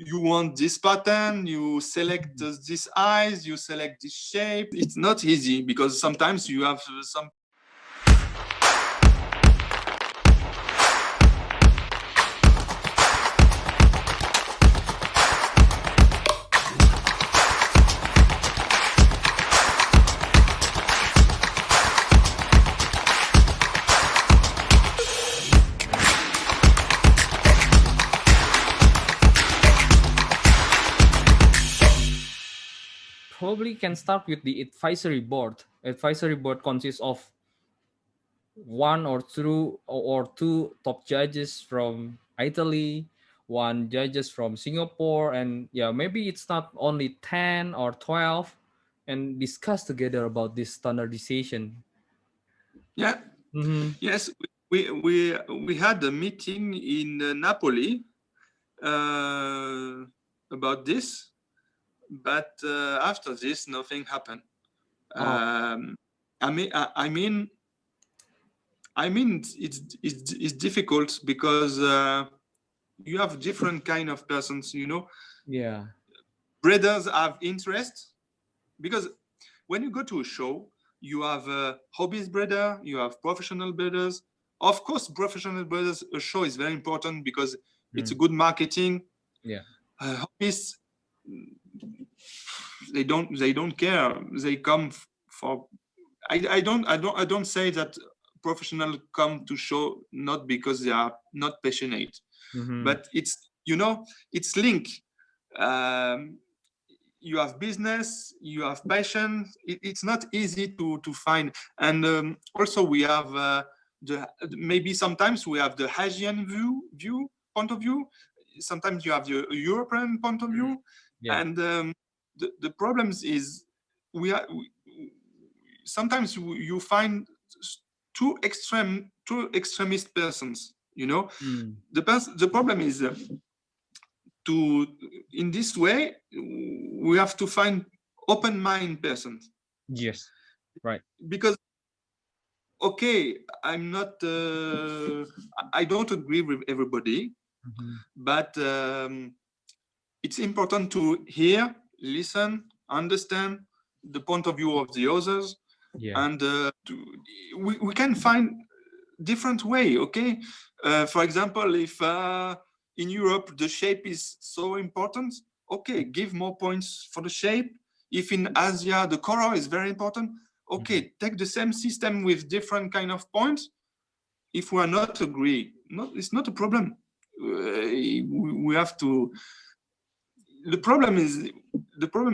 you want this pattern, you select this eyes, you select this shape. It's not easy because sometimes you have some. Probably can start with the advisory board. Advisory board consists of one or two top judges from Italy, one judges from Singapore, and yeah, maybe it's not only 10 or 12, and discuss together about this standardization. Yeah. Mm-hmm. Yes, we had a meeting in Napoli uh, about this, but after this, nothing happened. Oh, Um, I mean, it's difficult because you have different kind of persons. yeah. Brothers have interest because when you go to a show, you have hobbies brother, you have professional brothers. Of course, professional brothers, a show is very important because it's a Mm. good marketing. Yeah. Hobbies, they don't care. They come for. I don't say that professional come to show not because they are not passionate, Mm-hmm. but it's link. Um, you have business, you have passion. It's not easy to find. And also we have the maybe sometimes we have the Asian view point of view. Sometimes you have the European point of Mm. view, Yeah. and the problems is we sometimes you find two extremist persons. Mm. The problem is to in this way we have to find open mind persons Yes. Right. because okay, I'm not I don't agree with everybody, Mm-hmm. but it's important to hear, listen, understand the point of view of the others, Yeah. and we can find different way. Okay, for example, if in Europe the shape is so important, okay, give more points for the shape. If in Asia the color is very important, Mm-hmm. okay, take the same system with different kind of points. If we are not agree, it's not a problem. We have to. The problem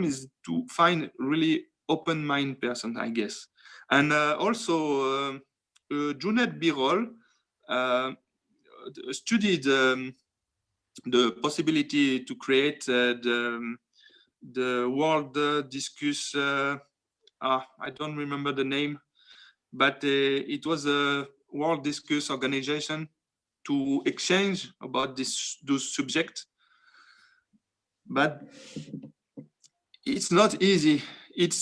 is to find really open mind person, I guess. And also Junet Birol uh, studied the possibility to create the world discuss. I don't remember the name, but it was a world discuss organization to exchange about those subjects. But it's not easy. It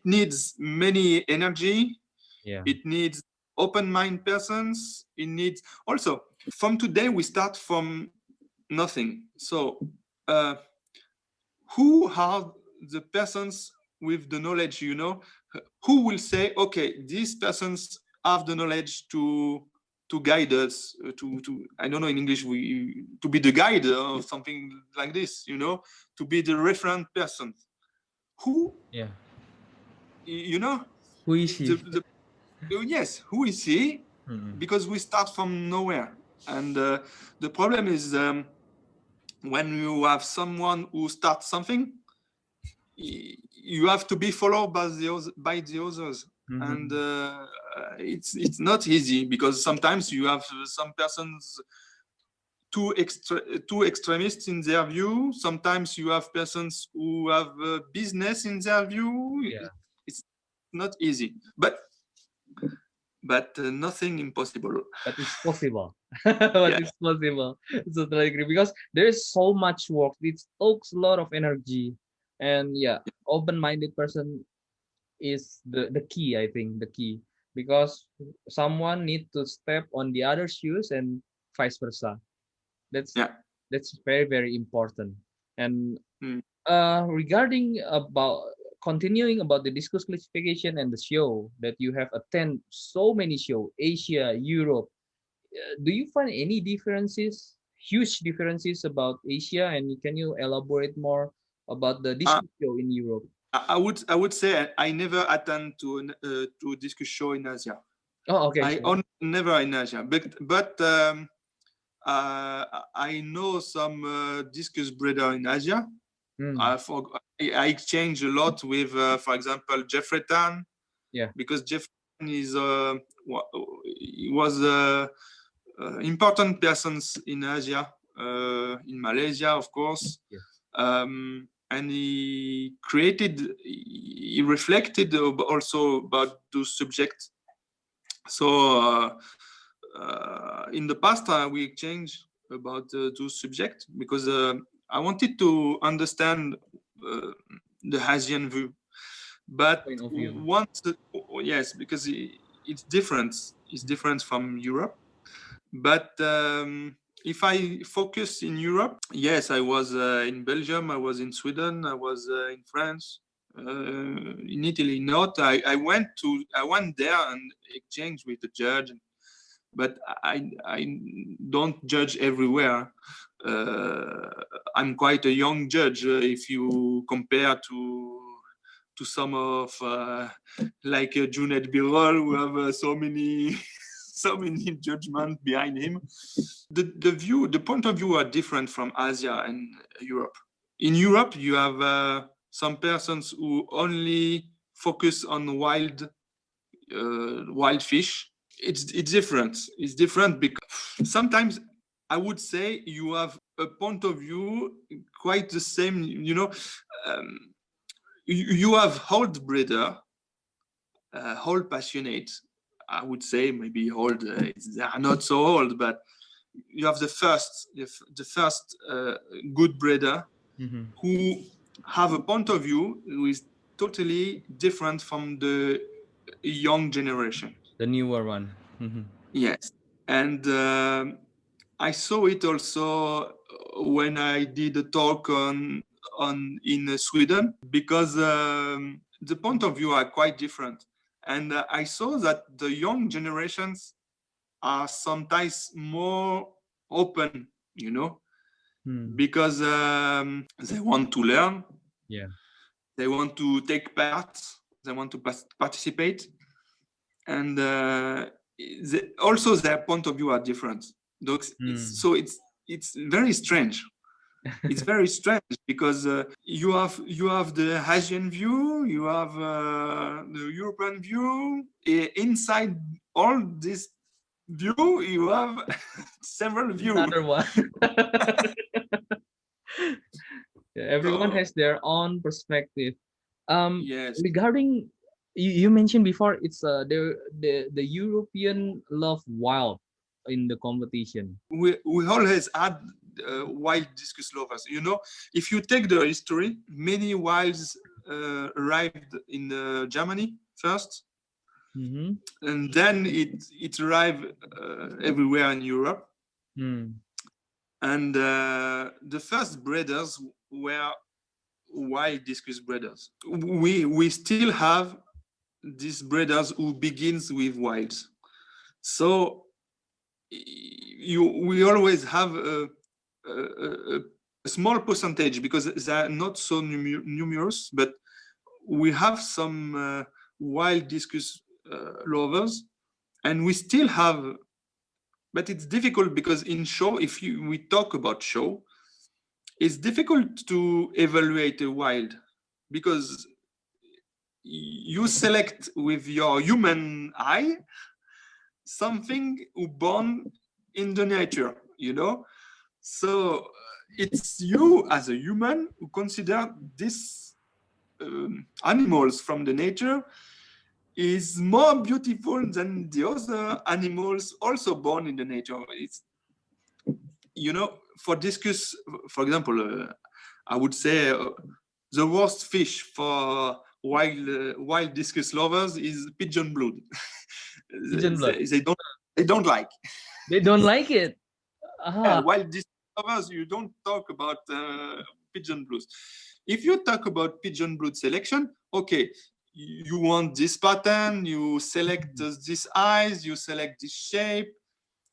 needs many energy. Yeah. It needs open mind persons. It needs also from today we start from nothing. So uh, who are the persons with the knowledge? Who will say, okay, these persons have the knowledge to guide us, to I don't know in English, we to be the guide or something like this, to be the referent person. Who, Yeah. you know Who is the, he? the yes, who is he? Mm-hmm. Because we start from nowhere. And the problem is when you have someone who starts something, you have to be followed by the others. And Mm-hmm. it's not easy because sometimes you have some persons too extremists in their view. Sometimes you have persons who have business in their view. Yeah. It's not easy, but nothing impossible. But it's possible. But Yeah, it's possible. So totally agree because there is so much work. It takes a lot of energy, and yeah, open-minded person is the key. I think the key because someone need to step on the other shoes and vice versa. That's yeah, That's very, very important. And Mm. regarding about continuing about the discourse classification and the show that you have attended so many show, Asia, Europe, do you find any differences, huge differences about Asia? And can you elaborate more about the Uh, discourse show in Europe? I would say I never attend to a discus show in Asia. Oh, okay. Never in Asia, but I know some discus breeder in Asia. Hmm. I exchange a lot with, for example, Jeffrey Tan. Yeah. Because Jeffrey Tan he was important persons in Asia, in Malaysia, of course. Yes. And he reflected also about those subjects. So in the past, we exchanged about those subjects because I wanted to understand the Asian view. But Point of view. yes, because it's different. It's different from Europe. But if I focus in Europe, yes, I was in Belgium, I was in Sweden, I was in France, in Italy. Not, I went there and exchanged with the judge, but I don't judge everywhere. I'm quite a young judge if you compare to some of like Junaid Birol, who have so many so many judgments behind him. The point of view are different from Asia and Europe. In Europe, you have some persons who only focus on wild fish. It's different. It's different because sometimes I would say you have a point of view quite the same. You have old breeder, old passionate. I would say maybe old. They are not so old, but you have the first good breeder who have a point of view who is totally different from the young generation. The newer one. Yes, and I saw it also when I did a talk in Sweden, because the point of view are quite different, and I saw that the young generations are sometimes more open, because they want to learn, Yeah. they want to take part, they want to participate, and also their point of view are different. So it's very strange. It's very strange because you have the Asian view, you have the European view. Inside all this view, you have several views. Another one. Yeah, everyone has their own perspective. Yes. Regarding you mentioned before, it's the European love wild in the competition. We always had wild discus lovers. If you take the history, many wilds arrived in Germany first, and then it arrived everywhere in Europe. And the first breeders were wild discus breeders. We still have these breeders who begins with wilds. So we always have a small percentage, because they are not so numerous, but we have some wild discus lovers, and we still have, but it's difficult because in show, we talk about show, it's difficult to evaluate a wild, because you select with your human eye something who born in the nature, so it's you as a human who consider these animals from the nature is more beautiful than the other animals also born in the nature. It's, for discus, for example, I would say the worst fish for wild discus lovers is pigeon blood. Pigeon blood. They don't like. They don't like it. Wild discus lovers, you don't talk about pigeon blues. If you talk about pigeon blood selection, okay, you want this pattern, you select this eyes, you select this shape.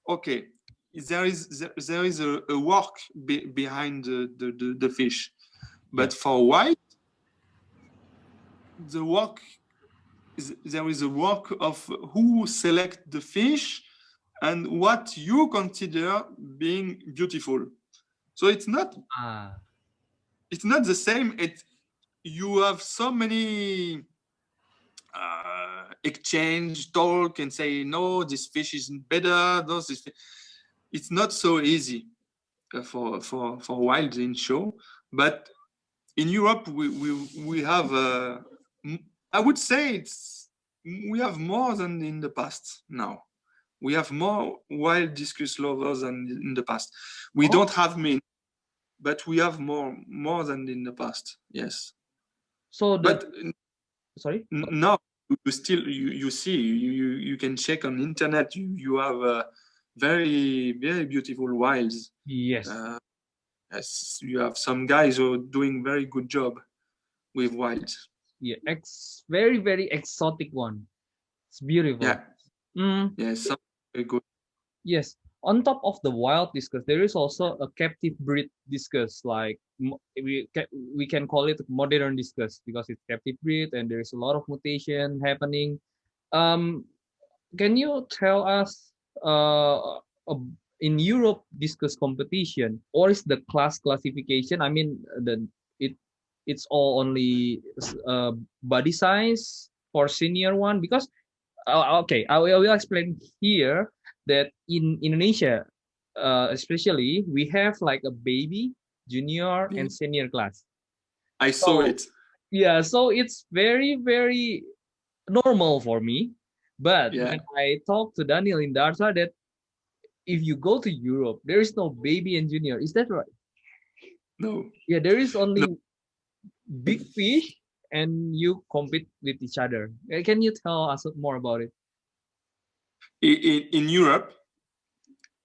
Okay, there is a work behind the fish, but for white, the work there is a work of who select the fish and what you consider being beautiful. So it's not the same. You have so many exchange talk and say, no, this fish isn't better. No, it's not so easy for wild in show. But in Europe, we have, I would say we have more than in the past now. We have more wild discus lovers than in the past. We don't have many, but we have more than in the past. Yes. So sorry. No, you still you see you can check on internet. You have very beautiful wilds. Yes. Yes, you have some guys who are doing very good job with wilds. Yeah, very exotic one. It's beautiful. Yeah. Yes, very good. Yes. On top of the wild discus, there is also a captive breed discus. Like we can call it modern discus because it's captive breed and there is a lot of mutation happening. Can you tell us in Europe discus competition, what is the classification? I mean, it's all only body size for senior one because okay, I will explain here that in Indonesia, especially, we have like a baby, junior, and senior class. I saw it. Yeah, so it's very normal for me. But when I talked to Daniel in Darsa that if you go to Europe, there is no baby and junior. Is that right? No. Yeah, there is only big fish and you compete with each other. Can you tell us more about it? In Europe,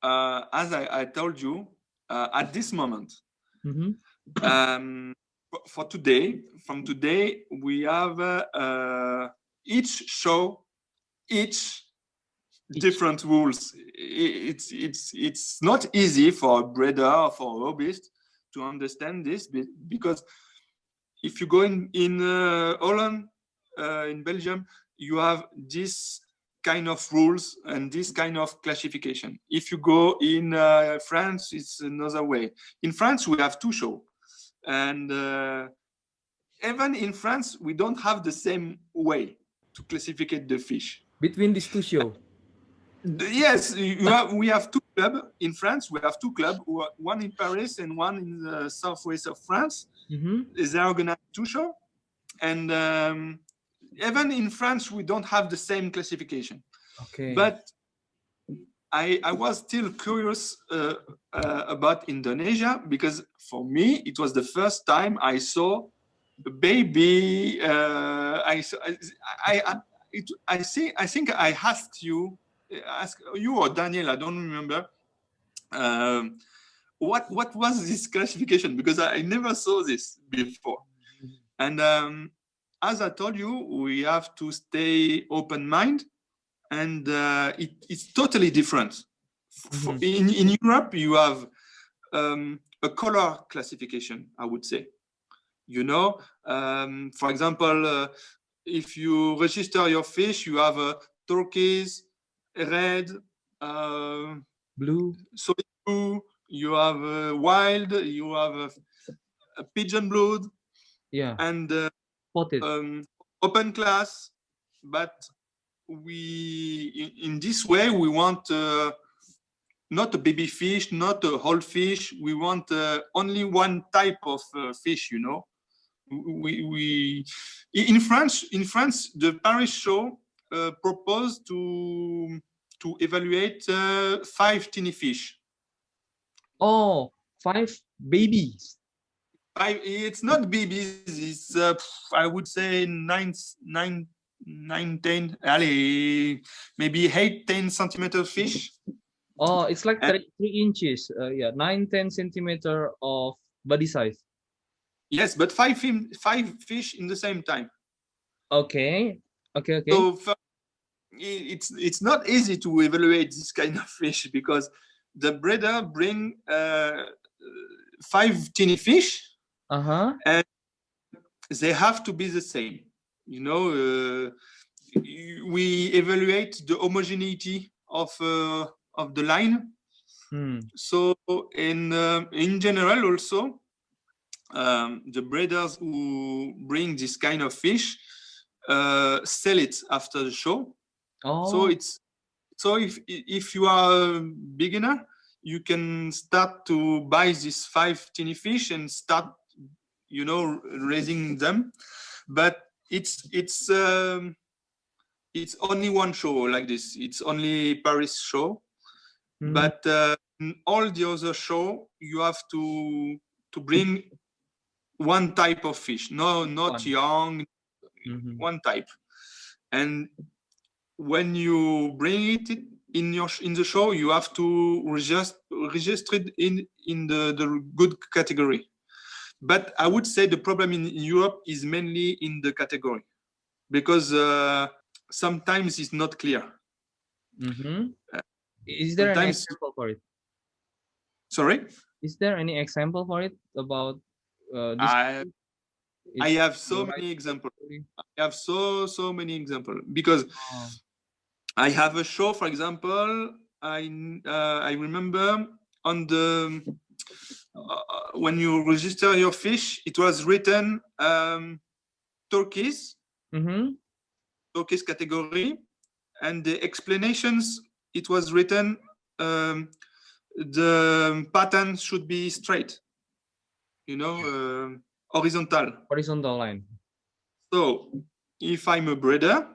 as I told you, at this moment, from today, we have each show, different rules. It's not easy for a breeder or for a hobbyist to understand this because if you go in Holland, in Belgium, you have this kind of rules and this kind of classification. If you go in France, it's another way. In France, we have two shows. And even in France, we don't have the same way to classify the fish. Between these two shows? Yes, we have two clubs in France. We have two clubs, one in Paris and one in the southwest of France. They organize two shows. And even in France, we don't have the same classification. Okay. But I was still curious about Indonesia because for me, it was the first time I saw a baby. I think I asked you or Daniel, I don't remember. What was this classification? Because I never saw this before. And as I told you, we have to stay open-minded, and it's totally different. In Europe, you have a color classification, I would say. You know, for example, if you register your fish, you have a turquoise, red, blue, solid blue. You have wild. You have a pigeon blood. Yeah. And open class, but in this way we want not a baby fish, not a whole fish. We want only one type of fish. You know, in France, the Paris show proposed to evaluate 5 tiny fish. Oh, 5 babies. It's not babies. It's I would say 9, 10, maybe 8, 10 centimeter fish. Oh, it's like And 3 inches. Yeah, 9-10 centimeter of body size. yes, but five fish in the same time. Okay. Okay. Okay. So it's not easy to evaluate this kind of fish because the breeder bring 5 tiny fish Uh-huh. and they have to be the same. We evaluate the homogeneity of the line. So in general also, the breeders who bring this kind of fish sell it after the show. Oh. So if you are a beginner, you can start to buy these 5 tiny fish and start, raising them. But it's only one show like this. It's only Paris show. But in all the other show, you have to bring one type of fish. No, not young, one type. And when you bring it in the show, you have to register it in the good category. But I would say the problem in Europe is mainly in the category, because sometimes it's not clear. Is there any example for it? Sorry? Is there any example for it about this? I have so many examples. I have so many examples because I have a show, for example. I remember on the when you register your fish, it was written turkeys, turkeys category, and the explanations, it was written the pattern should be straight, horizontal line. So if I'm a breeder,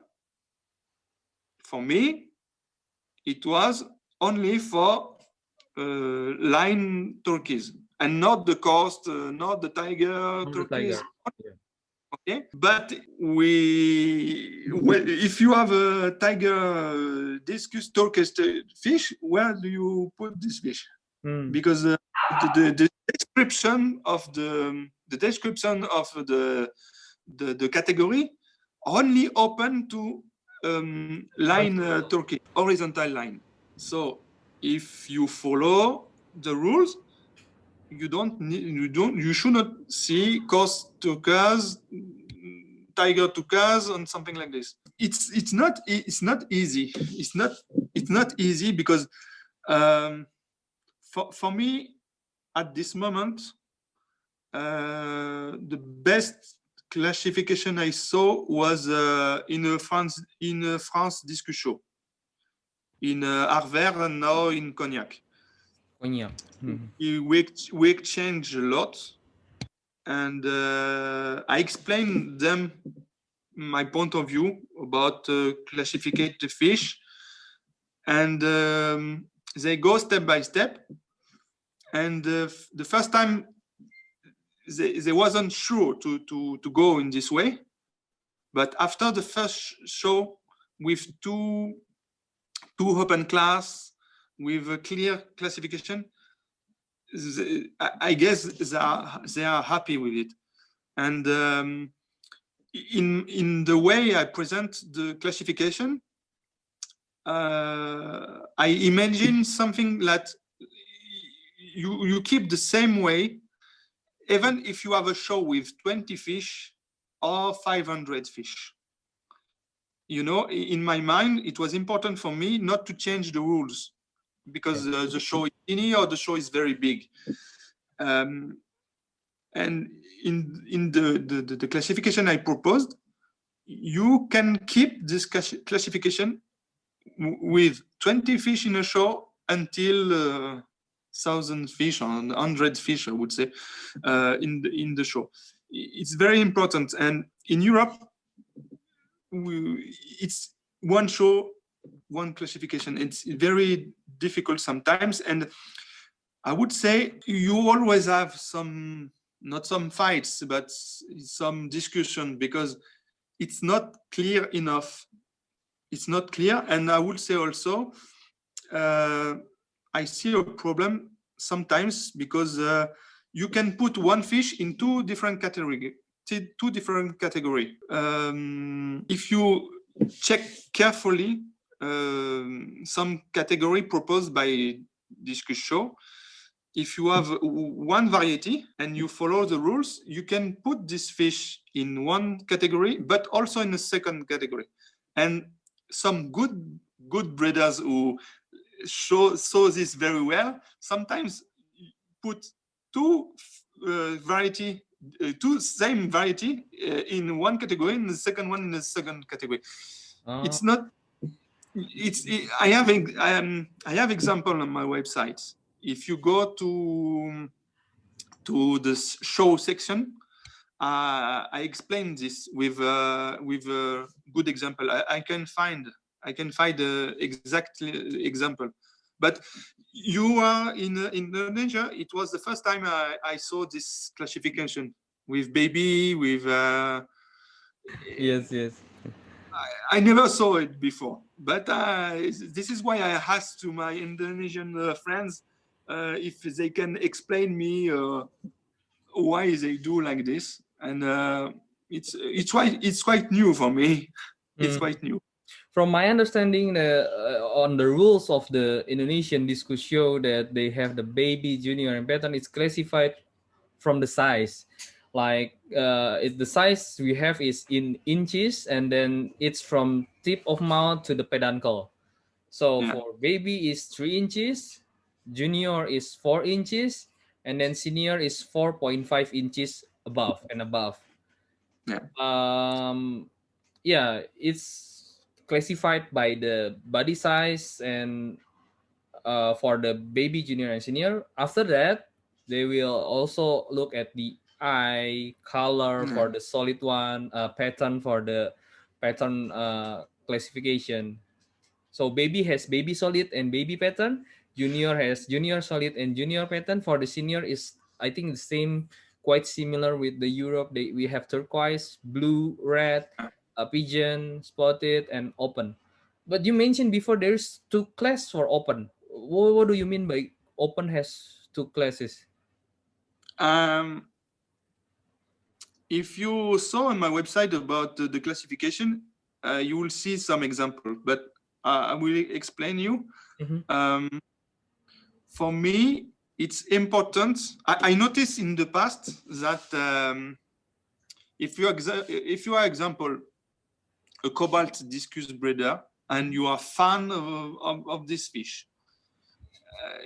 for me it was only for line turkeys and not the coast, not the tiger turkeys. Okay, but if you have a tiger discus turkish fish, where do you put this fish? Because the description of the category only open to line turkey, horizontal line. So if you follow the rules, you should not see coast turquoise, tiger turquoise, and something like this. It's not easy. It's not easy because for me at this moment, the best classification I saw was in a France discus show in Arvers and now in Cognac. We exchange a lot, and I explained them my point of view about classificate the fish, and they go step by step. And the first time they wasn't sure to go in this way, but after the first show with two open class with a clear classification, I guess they are happy with it. And in the way I present the classification, I imagine something that you keep the same way, even if you have a show with 20 fish or 500 fish. In my mind, it was important for me not to change the rules because the show is teeny or the show is very big. And in the classification I proposed, you can keep this classification with 20 fish in a show until 1,000 fish or 100 fish, I would say, in the show. It's very important. And in Europe, it's one show, one classification. It's very difficult sometimes. And I would say you always have not some fights, but some discussion because it's not clear enough. It's not clear. And I would say also, I see a problem sometimes because you can put one fish in two different category. If you check carefully some category proposed by Discus Show, if you have one variety and you follow the rules, you can put this fish in one category, but also in a second category. And some good breeders who saw this very well sometimes put two same variety in one category and the second one in the second category. It's not. I have example on my website. If you go to the show section, I explain this with a good example. I can find exactly example. But you are in Indonesia. It was the first time I saw this classification with baby, with Yes. I never saw it before, but this is why I asked to my Indonesian friends if they can explain me why they do like this, and it's quite new for me. It's quite new. From my understanding, on the rules of the Indonesian Discus Show, that they have the baby, junior, and pattern, it's classified from the size. Like the size we have is in inches, and then it's from tip of mouth to the peduncle. So for baby is 3 inches, junior is 4 inches, and then senior is 4.5 inches above and above. It's classified by the body size, and for the baby, junior, and senior. After that, they will also look at the eye color for the solid one, pattern for the pattern classification. So baby has baby solid and baby pattern. Junior has junior solid and junior pattern. For the senior is, I think, the same, quite similar with the Europe. We have turquoise, blue, red, pigeon, spotted, and open. But you mentioned before there's 2 classes for open. What do you mean by open has 2 classes? If you saw on my website about the classification, you will see some example, but I will explain you. For me, it's important. I noticed in the past that if you are, example, a cobalt discus breeder and you are fan of this fish,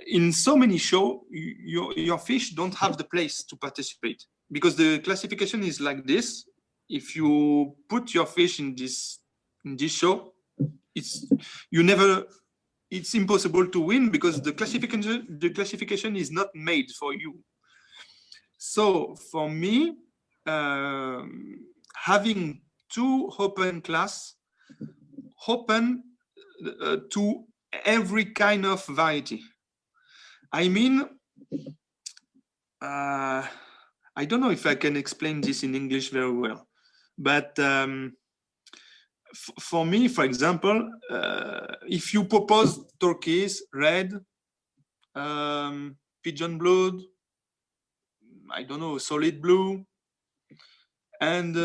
in so many shows, your fish don't have the place to participate because the classification is like this. If you put your fish in this show, it's impossible to win because the classification is not made for you. So for me, having 2 open class, open to every kind of variety. I mean, I don't know if I can explain this in English very well, but for me, for example, if you propose turquoise, red, pigeon blood, I don't know, solid blue, and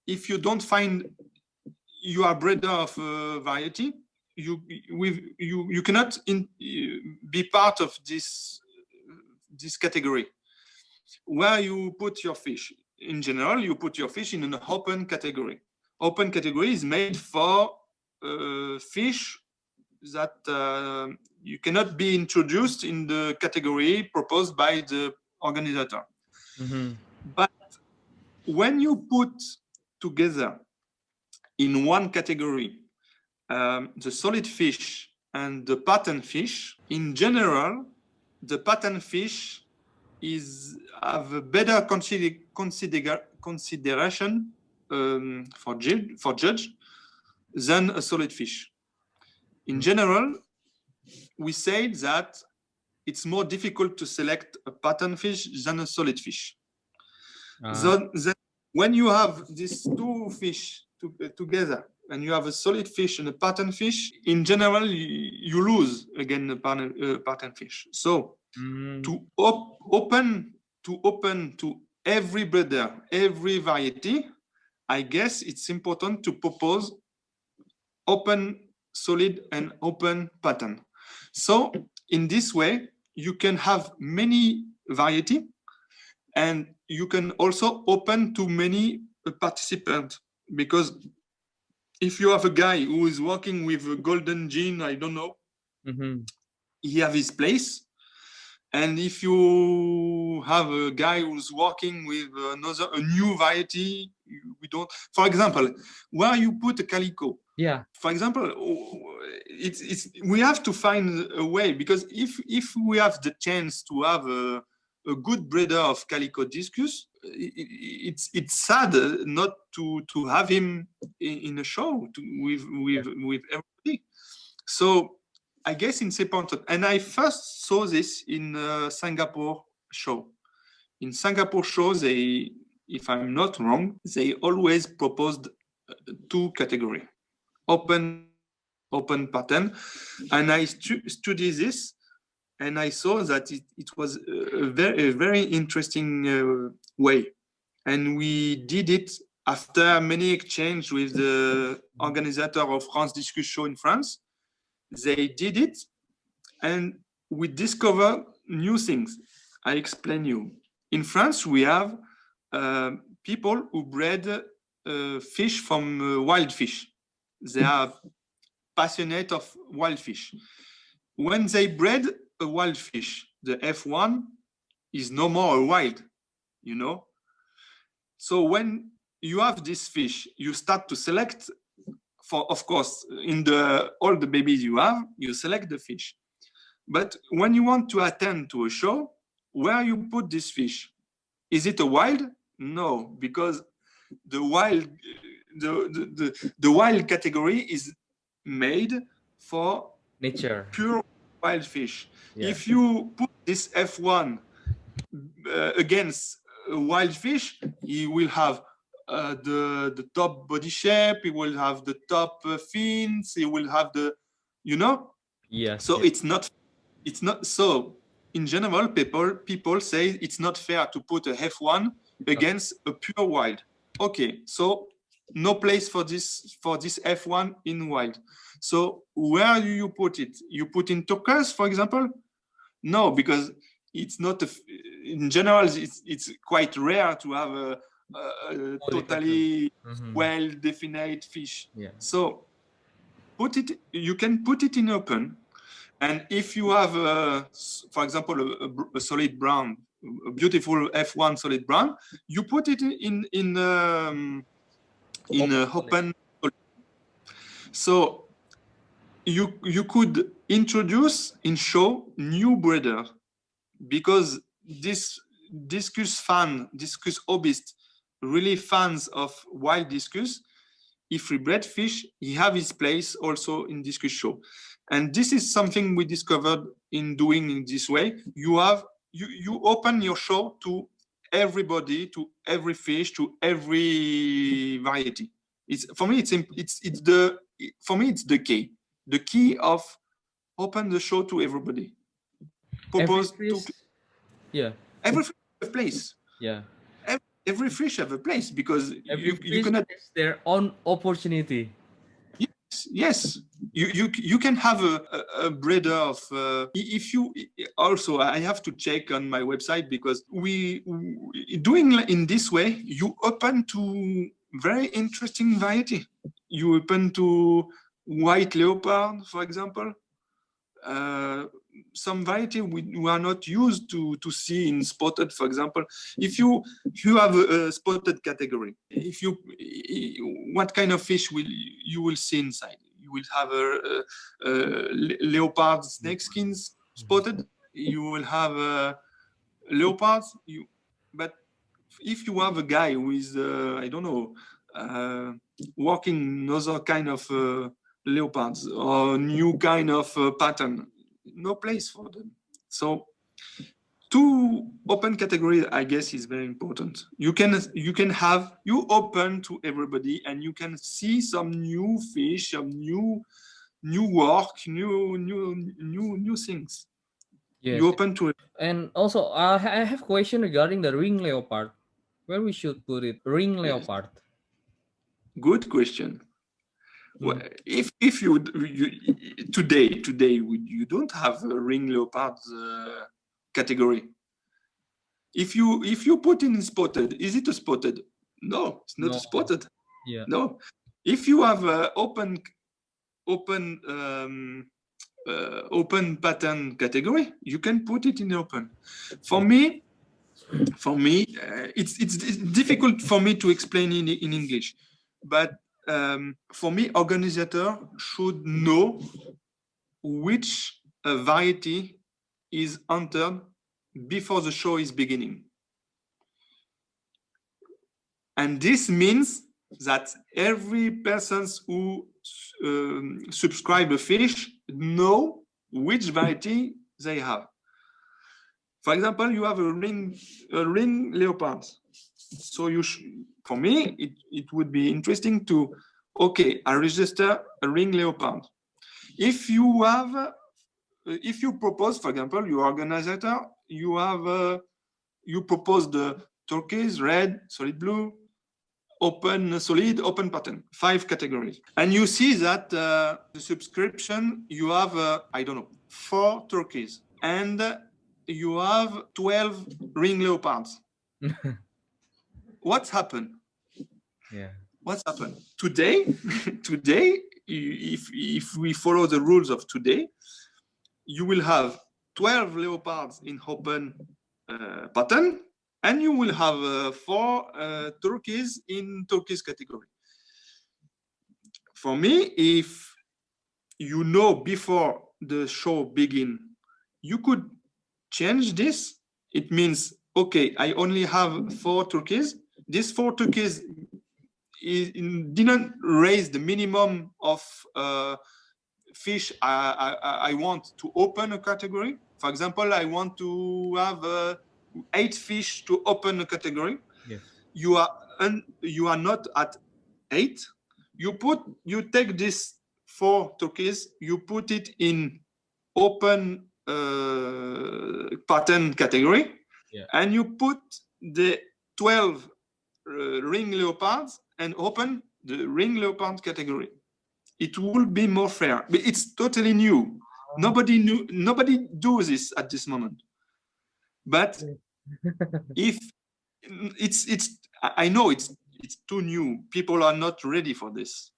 if you don't find you are breeder of a variety, you cannot be part of this category. Where you put your fish, in general, you put your fish in an open category. Open category is made for fish that you cannot be introduced in the category proposed by the organizer. But when you put together in one category the solid fish and the pattern fish, in general, the pattern fish have a better consideration for judge than a solid fish. In general, we say that it's more difficult to select a pattern fish than a solid fish. So then when you have these 2 fish together and you have a solid fish and a pattern fish, in general, you lose again the pattern fish. So to open to every breeder, every variety, I guess it's important to propose open solid and open pattern. So in this way, you can have many variety, and you can also open to many participants, because if you have a guy who is working with a golden gene, I don't know, he have his place. And if you have a guy who's working with a new variety, we don't, for example, where you put a calico. Yeah. For example, we have to find a way, because if we have the chance to have a good breeder of Calico discus, it's sad not to have him in a show with everybody. So I guess it's important. And I first saw this in Singapore show. In Singapore show, they, if I'm not wrong, they always proposed two categories: open pattern. And I studied this, and I saw that it was a very interesting way. And we did it after many exchange with the organizer of France Discus Show in France. They did it, and we discover new things. I explain you. In France, we have people who bred fish from wild fish. They are passionate of wild fish. When they bred a wild fish, the F1 is no more a wild, you know. So when you have this fish, you start to select, for, of course, in all the babies you have, you select the fish. But when you want to attend to a show, where you put this fish? Is it a wild? No, because the wild category is made for nature, pure wild fish. Yeah. If you put this F1 against a wild fish, he will have the top body shape, he will have the top fins, he will have the, you know? Yeah. So yeah. it's not so. In general, people say it's not fair to put a F1 against a pure wild. Okay, so no place for this F1 in wild. So where do you put it? You put in turquoise, for example? No, because it's not in general, it's quite rare to have a totally well-defined fish. Yeah. So you can put it in open. And if you have, for example, a solid brown, a beautiful F1 solid brown, you put it in open. So you could introduce in show new breeder, because this discus hobbyist, really fans of wild discus, if we bred fish, he have his place also in discus show. And this is something we discovered in doing in this way. You open your show to everybody, to every fish, to every variety. For me it's the key. The key of open the show to everybody. Propose every fish have a place. Yeah. Every fish have a place, because you cannot. It's their own opportunity. Yes, you can have a breeder of. If you also, I have to check on my website, because we doing in this way, you open to very interesting variety. You open to white leopard, for example. Some variety we are not used to see in spotted, for example. If you have a spotted category, what kind of fish you will see inside? You will have a leopard snakeskins spotted. You will have leopards. But if you have a guy who is I don't know, working another kind of leopards or new kind of pattern, no place for them. So two open categories, I guess, is very important. You can open to everybody, and you can see some new fish, some new work, new things. Yes. You open to it. And also, I have a question regarding the ring leopard. Where we should put it? Ring leopard. Good question. Well, if you today you don't have a ring leopard category. If you put in spotted, is it a spotted? No, it's not No. a spotted. Yeah. No. If you have a open pattern category, you can put it in open. For me, it's difficult for me to explain in English, but for me, organizer should know which variety is entered before the show is beginning. And this means that every person who subscribe a fish know which variety they have. For example, you have a ring leopard. So for me, it would be interesting to, okay, I register a ring leopard. If you propose, for example, your organizer, you propose the turquoise, red, solid blue, open, solid, open pattern, 5 categories. And you see that the subscription, you have, I don't know, 4 turkeys, and you have 12 ring leopards. What's happened? Yeah. What's happened? Today, if we follow the rules of today, you will have 12 leopards in open pattern, and you will have 4 turkeys in turkeys category. For me, if you know before the show begin, you could change this. It means, okay, I only have 4 turkeys. These 4 turkeys didn't raise the minimum of fish I want to open a category. For example, I want to have 8 fish to open a category. Yes. You are not at 8. You take this 4 turkeys, you put it in open pattern category, yeah. And you put the 12 ring leopards and open the ring leopard category. It will be more fair, but it's totally new. Nobody do this at this moment. But if I know it's too new. People are not ready for this.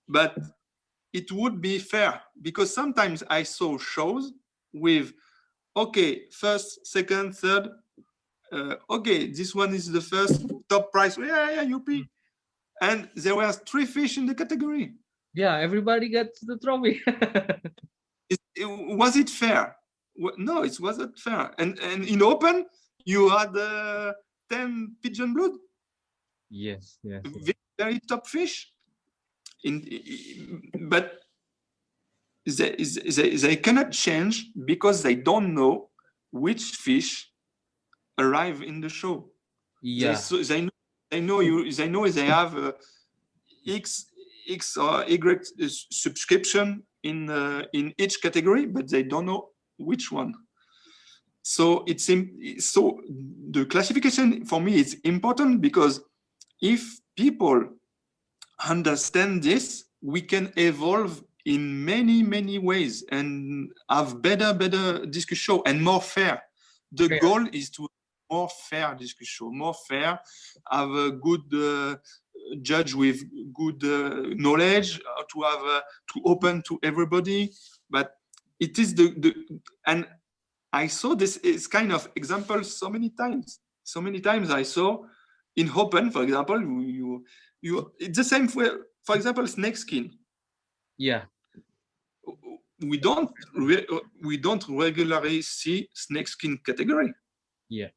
But it would be fair, because sometimes I saw shows with, okay, first, second, third. Okay, this one is the first top price. Yeah, UP. And there were 3 fish in the category. Yeah, everybody gets the trophy. Was it fair? No, it wasn't fair. And in open, you had 10 pigeon blood. Yes. Very top fish. But they cannot change because they don't know which fish arrive in the show. Yeah. They know they have X or Y subscription in each category, but they don't know which one. So so the classification for me is important, because if people understand this, we can evolve in many ways and have better discussion show and more fair. The goal is to more fair discussion, more fair, have a good judge with good knowledge, to have to open to everybody. But it is and I saw this is kind of example so many times I saw in open, for example, it's the same for example, snake skin. Yeah. We don't regularly see snake skin category. Yeah.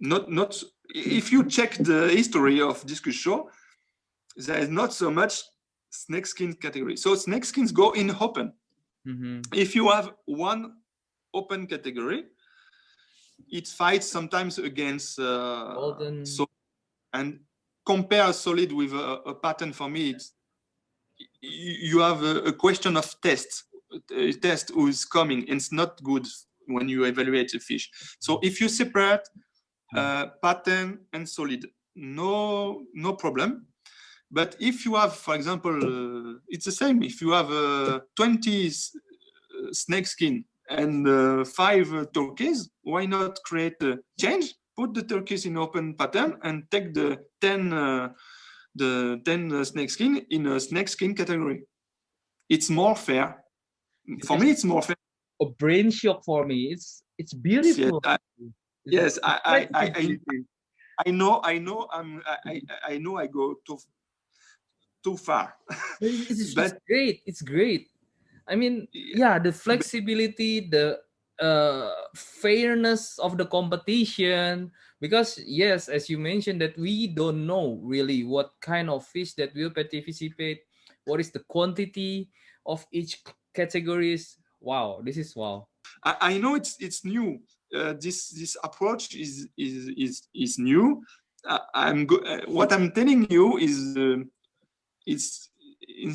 Not if you check the history of Discus Show, there is not so much snake skin category. So snake skins go in open. Mm-hmm. If you have one open category, it fights sometimes against Golden. so, and compare solid with a pattern. For me, it's, you have a question of test who is coming, and it's not good when you evaluate a fish. So if you separate pattern and solid, no problem. But if you have, for example, it's the same. If you have 20 snake skin and 5 turkeys, why not create a change? Put the turkeys in open pattern and take the 10 snake skin in a snake skin category. It's more fair. For me, it's more fair. A brain shock for me. It's beautiful. Yes, I know. I know. I go too far. It's great. It's great. I mean, yeah, the flexibility, the fairness of the competition. Because yes, as you mentioned, that we don't know really what kind of fish that will participate. What is the quantity of each categories? Wow, this is wow. I know it's new. This approach is new. What I'm telling you is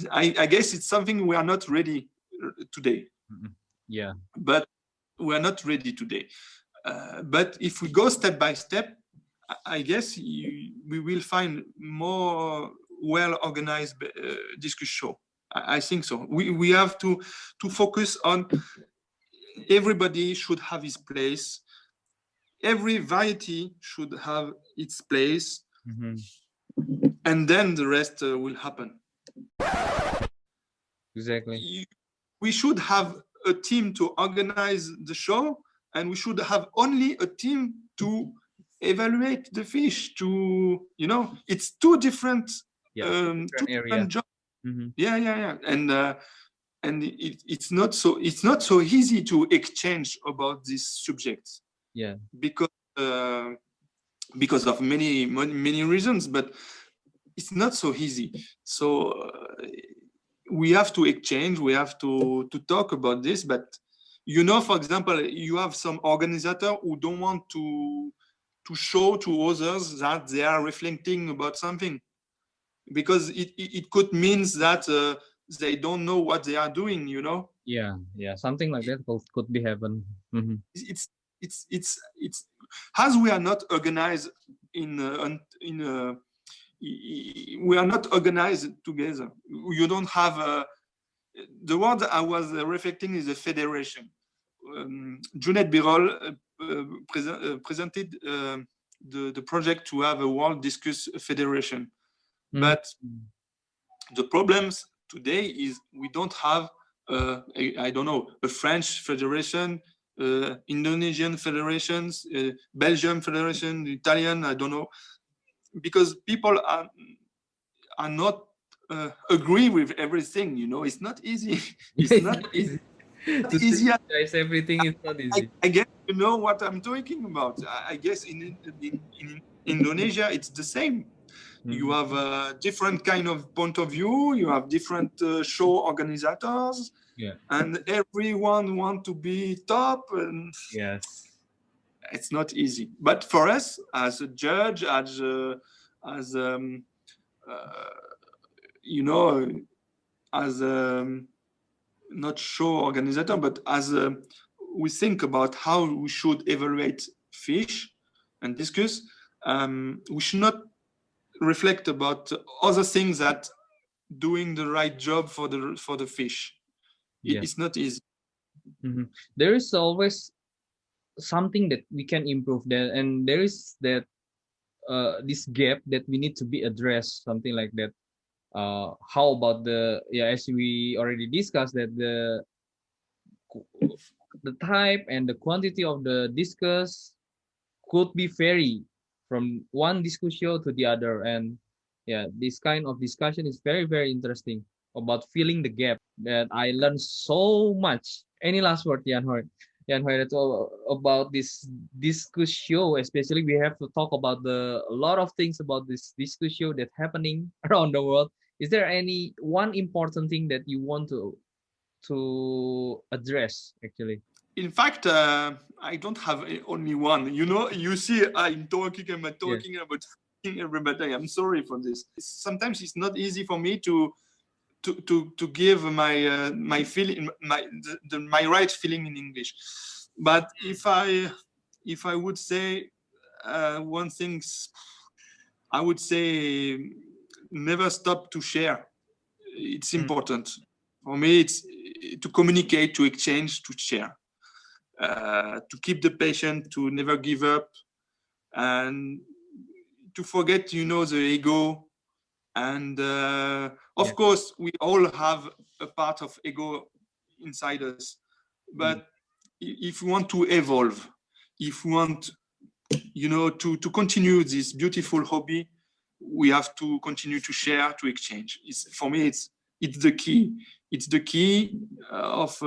I guess it's something we are not ready today. Yeah, but we are not ready today. But if we go step by step, I guess we will find more well organized discus show. I think so. We have to focus on everybody should have his place. Every variety should have its place, and then the rest will happen. Exactly. We should have a team to organize the show, and we should have only a team to evaluate the fish. To it's two different jobs. Yeah, and it's not so easy to exchange about these subjects. Yeah, because of many reasons, but it's not so easy. So we have to exchange, we have to talk about this. But for example, you have some organizers who don't want to show to others that they are reflecting about something, because it could mean that they don't know what they are doing. Yeah, something like that could be happen. It's as we are not organized we are not organized together. You don't have the word I was reflecting is a federation. Junet Birol presented the project to have a World Discus Federation. But the problems today is we don't have I don't know, a French federation, Indonesian federations, Belgium federation, Italian, I don't know, because people are not agree with everything. It's not easy. It's not easy. Everything is not easy. I guess you know what I'm talking about. I guess in Indonesia it's the same. You have a different kind of point of view. You have different show organizers. Yeah. And everyone want to be top. And yes, it's not easy. But for us, as a judge, as not show organizer, but as we think about how we should evaluate fish and discuss, we should not reflect about other things that doing the right job for the fish. It's not easy. There is always something that we can improve there, and there is that this gap that we need to be addressed, something like that. How about as we already discussed, that the type and the quantity of the discus could be vary from one discus show to the other. And this kind of discussion is very, very interesting about filling the gap, that I learned so much. Any last word, Jan Hoyt? Jan Hoyt, that's all about this discus show. Especially we have to talk about a lot of things about this discus show that's happening around the world. Is there any one important thing that you want to address, actually? in fact, I don't have only one. You know, you see, I'm talking about everybody. I'm sorry for this. Sometimes it's not easy for me to give my my feeling, my right feeling in English. But if I would say one thing, I would say never stop to share. It's important for me. It's to communicate, to exchange, to share, to keep the patient, to never give up, and to forget, you know, the ego. And of course, we all have a part of ego inside us. But if we want to evolve, if we want, you know, to continue this beautiful hobby, we have to continue to share, to exchange. For me, it's the key. It's the key of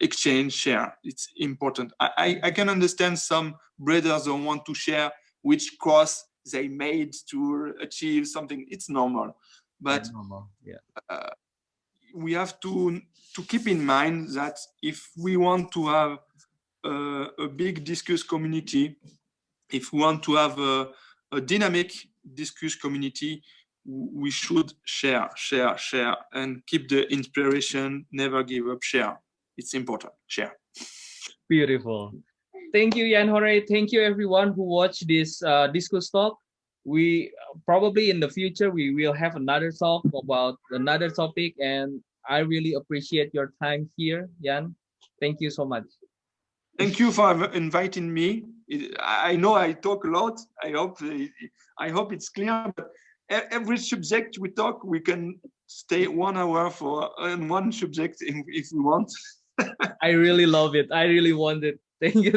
exchange, share. It's important. I can understand some brothers don't want to share which cross they made to achieve something. It's normal, but we have to keep in mind that if we want to have a big discourse community, if we want to have a dynamic discourse community, we should share, and keep the inspiration, never give up, share. It's important, share. Beautiful. Thank you, Jan Jorge. Thank you, everyone who watched this discourse talk. We probably in the future, we will have another talk about another topic, and I really appreciate your time here, Jan. Thank you so much. Thank you for inviting me. I know I talk a lot. I hope it's clear. But every subject we talk, we can stay 1 hour for one subject if we want. I really love it. I really want it. Thank you.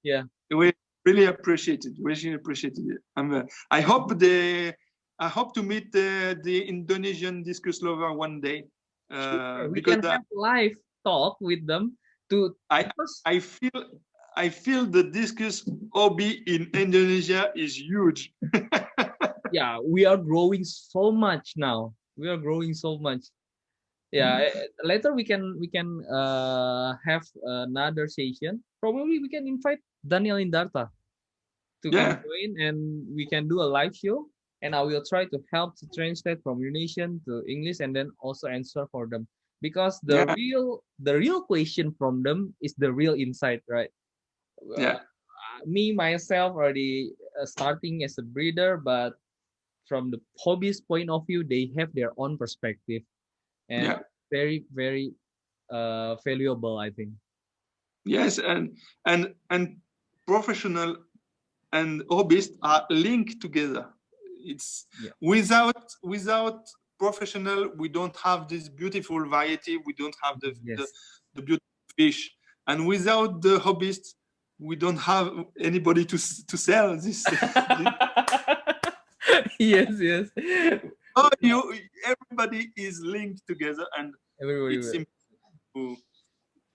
Yeah. We really appreciate it. Really appreciate it. I hope to meet the Indonesian discourse lover one day. Sure. We can have live talk with them. I feel the discourse hobby in Indonesia is huge. Yeah, we are growing so much now. We are growing so much. Yeah, later we can have another session. Probably we can invite Daniel Indarta to come join, and we can do a live show. And I will try to help to translate from Indonesian to English, and then also answer for them, because the real question from them is the real insight, right? Me myself already starting as a breeder, but from the hobbyist point of view, they have their own perspective, and very, very valuable, I think. Yes, and professional and hobbyist are linked together. It's without professional, we don't have this beautiful variety. We don't have the beautiful fish, and without the hobbyist, we don't have anybody to sell this. Yes. Oh, everybody is linked together, and it's important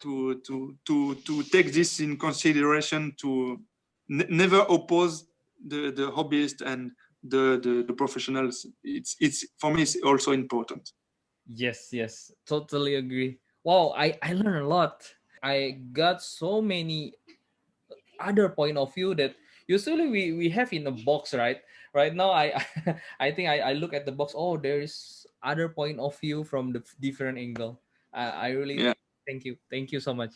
to take this in consideration, to never oppose the hobbyist and the professionals. It's for me, it's also important. Yes, totally agree. Wow, I learned a lot. I got so many other point of view that usually we have in a box, right now. I think I look at the box. Oh, there is other point of view from the different angle. I really thank you so much.